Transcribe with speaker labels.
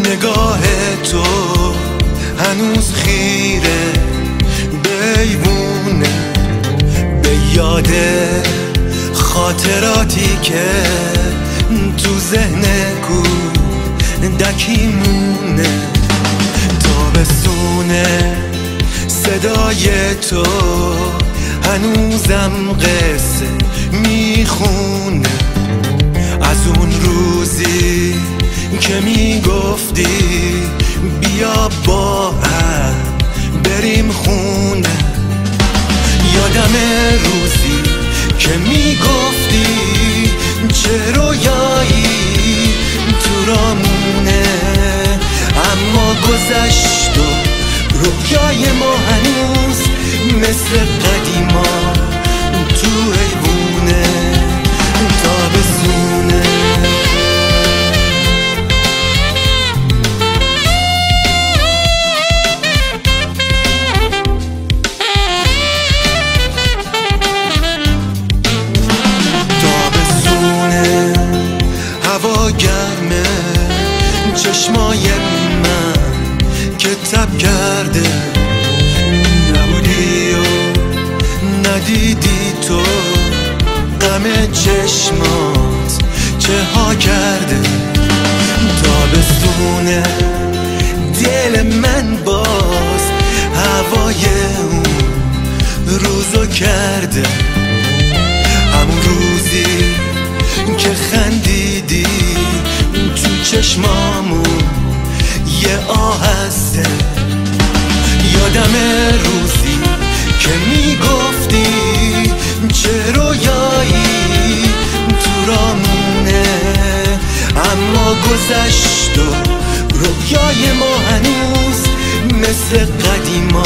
Speaker 1: نگاه تو هنوز خیره بیوونه به یاد خاطراتی که تو ذهن کودکی مونه. تابستونه صدای تو هنوزم قصه میخونه از اون روزی که میگفتی بیا با هم بریم خونه. یادم روزی که میگفتی چه رویایی تو رامونه، اما گذشت و رویای ما هنوز مثل قدیما تو حیوونه. تابستونه گرمه چشمای من که تب کرده، نبودی و ندیدی تو غم چشمات چه ها کرده. تابستونه دل من باز هوای اون روزو کرده، همون روزی که خندیدی تو چشمامون یه آه هسته. یادم روزی که میگفتی چه رویایی تو رامونه، اما گذشت و رویای ما هنوز مثل قدیما